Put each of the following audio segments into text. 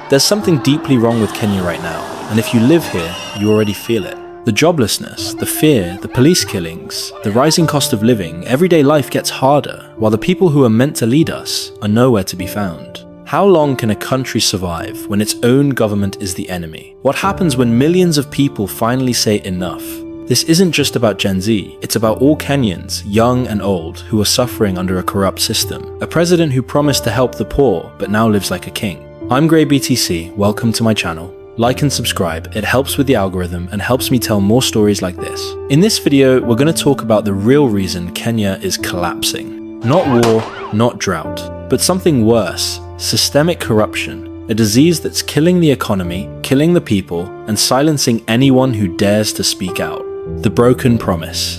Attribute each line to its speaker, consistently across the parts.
Speaker 1: There's something deeply wrong with Kenya right now, and if you live here, you already feel it. The joblessness, the fear, the police killings, the rising cost of living, everyday life gets harder, while the people who are meant to lead us are nowhere to be found. How long can a country survive when its own government is the enemy? What happens when millions of people finally say enough? This isn't just about Gen Z, it's about all Kenyans, young and old, who are suffering under a corrupt system. A president who promised to help the poor, but now lives like a king. I'm greyBTC, welcome to my channel. Like and subscribe, it helps with the algorithm and helps me tell more stories like this. In this video, we're going to talk about the real reason Kenya is collapsing. Not war, not drought, but something worse, systemic corruption, a disease that's killing the economy, killing the people, and silencing anyone who dares to speak out. The broken promise.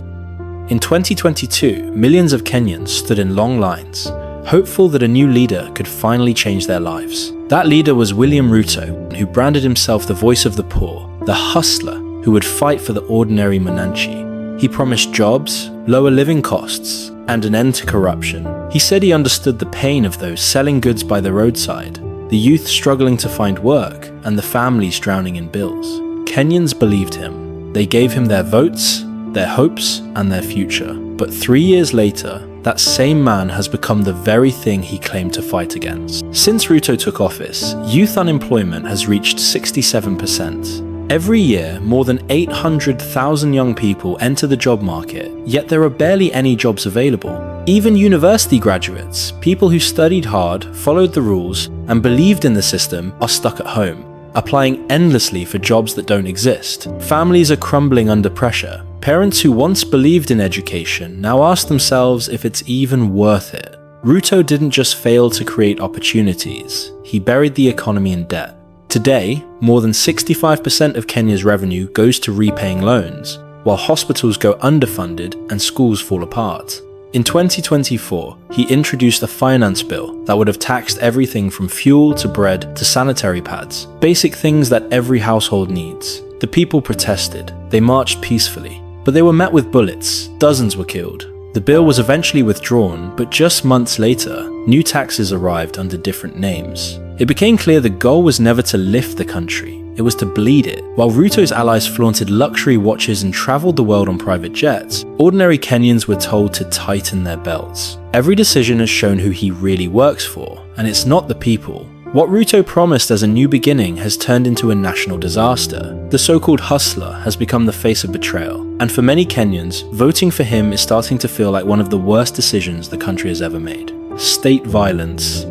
Speaker 1: In 2022, millions of Kenyans stood in long lines, hopeful that a new leader could finally change their lives. That leader was William Ruto, who branded himself the voice of the poor, the hustler who would fight for the ordinary Mwananchi. He promised jobs, lower living costs, and an end to corruption. He said he understood the pain of those selling goods by the roadside, the youth struggling to find work, and the families drowning in bills. Kenyans believed him. They gave him their votes, their hopes, and their future. But 3 years later, that same man has become the very thing he claimed to fight against. Since Ruto took office, youth unemployment has reached 67%. Every year, more than 800,000 young people enter the job market, yet there are barely any jobs available. Even university graduates, people who studied hard, followed the rules, and believed in the system, are stuck at home, applying endlessly for jobs that don't exist. Families are crumbling under pressure. Parents who once believed in education now ask themselves if it's even worth it. Ruto didn't just fail to create opportunities, he buried the economy in debt. Today, more than 65% of Kenya's revenue goes to repaying loans, while hospitals go underfunded and schools fall apart. In 2024, he introduced a finance bill that would have taxed everything from fuel to bread to sanitary pads, basic things that every household needs. The people protested, they marched peacefully, but they were met with bullets, dozens were killed. The bill was eventually withdrawn, but just months later, new taxes arrived under different names. It became clear the goal was never to lift the country, it was to bleed it. While Ruto's allies flaunted luxury watches and traveled the world on private jets, ordinary Kenyans were told to tighten their belts. Every decision has shown who he really works for, and it's not the people. What Ruto promised as a new beginning has turned into a national disaster. The so-called hustler has become the face of betrayal, and for many Kenyans, voting for him is starting to feel like one of the worst decisions the country has ever made. State violence.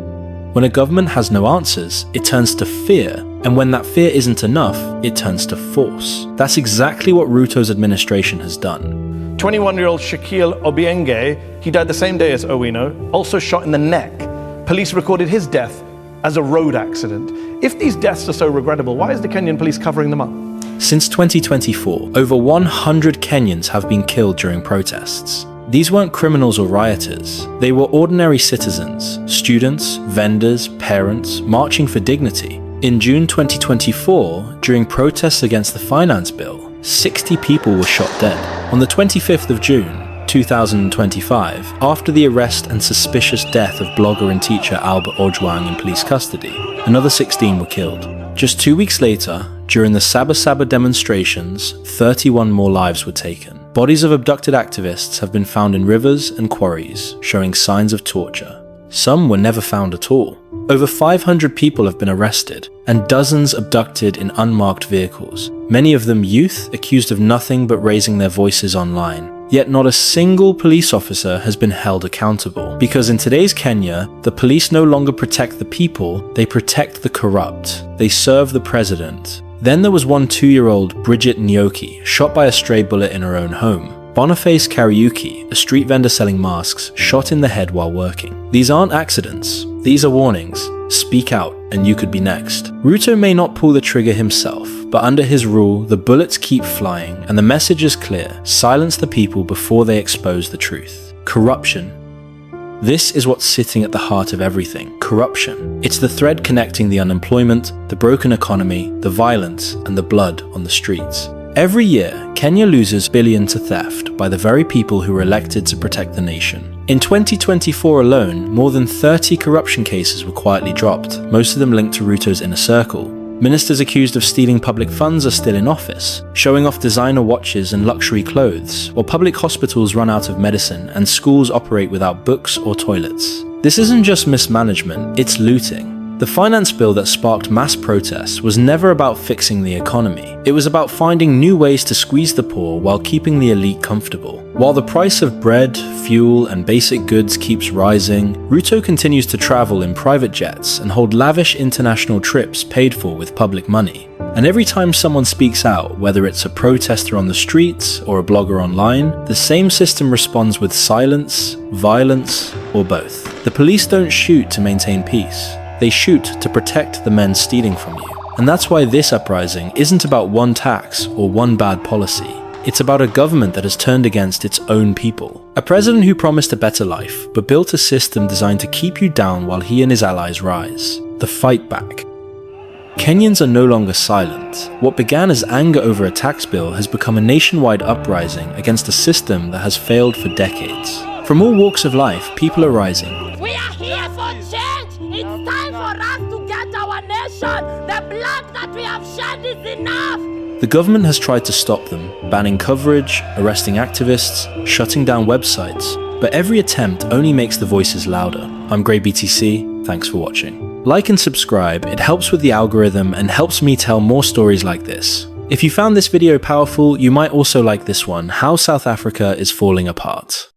Speaker 1: When a government has no answers, it turns to fear, and when that fear isn't enough, it turns to force. That's exactly what Ruto's administration has done.
Speaker 2: 21-year-old Shaquille Obienge, he died the same day as Owino, also shot in the neck. Police recorded his death as a road accident. If these deaths are so regrettable, why is the Kenyan police covering them up?
Speaker 1: Since 2024, over 100 Kenyans have been killed during protests. These weren't criminals or rioters. They were ordinary citizens, students, vendors, parents, marching for dignity. In June 2024, during protests against the finance bill, 60 people were shot dead. On the 25th of June, 2025, after the arrest and suspicious death of blogger and teacher Albert Ojwang in police custody, another 16 were killed. Just 2 weeks later, during the Saba demonstrations, 31 more lives were taken. Bodies of abducted activists have been found in rivers and quarries, showing signs of torture. Some were never found at all. Over 500 people have been arrested, and dozens abducted in unmarked vehicles, many of them youth accused of nothing but raising their voices online. Yet not a single police officer has been held accountable, because in today's Kenya, the police no longer protect the people, they protect the corrupt. They serve the president. Then there was one 2-year-old Bridget Nyoki, shot by a stray bullet in her own home. Boniface Kariuki, a street vendor selling masks, shot in the head while working. These aren't accidents, these are warnings. Speak out, and you could be next. Ruto may not pull the trigger himself, but under his rule, the bullets keep flying, and the message is clear: silence the people before they expose the truth. Corruption. This is what's sitting at the heart of everything: corruption. It's the thread connecting the unemployment, the broken economy, the violence, and the blood on the streets. Every year, Kenya loses billions to theft by the very people who were elected to protect the nation. In 2024 alone, more than 30 corruption cases were quietly dropped, most of them linked to Ruto's inner circle. Ministers accused of stealing public funds are still in office, showing off designer watches and luxury clothes, while public hospitals run out of medicine and schools operate without books or toilets. This isn't just mismanagement, it's looting. The finance bill that sparked mass protests was never about fixing the economy. It was about finding new ways to squeeze the poor while keeping the elite comfortable. While the price of bread, fuel, and basic goods keeps rising, Ruto continues to travel in private jets and hold lavish international trips paid for with public money. And every time someone speaks out, whether it's a protester on the streets or a blogger online, the same system responds with silence, violence, or both. The police don't shoot to maintain peace. They shoot to protect the men stealing from you. And that's why this uprising isn't about one tax or one bad policy. It's about a government that has turned against its own people. A president who promised a better life, but built a system designed to keep you down while he and his allies rise. The fight back. Kenyans are no longer silent. What began as anger over a tax bill has become a nationwide uprising against a system that has failed for decades. From all walks of life, people are rising.
Speaker 3: We are here for change! It's time for us to get our nation! The blood that we have shed is enough!
Speaker 1: The government has tried to stop them, banning coverage, arresting activists, shutting down websites, but every attempt only makes the voices louder. I'm greyBTC, thanks for watching. Like and subscribe, it helps with the algorithm and helps me tell more stories like this. If you found this video powerful, you might also like this one, How South Africa is Falling Apart.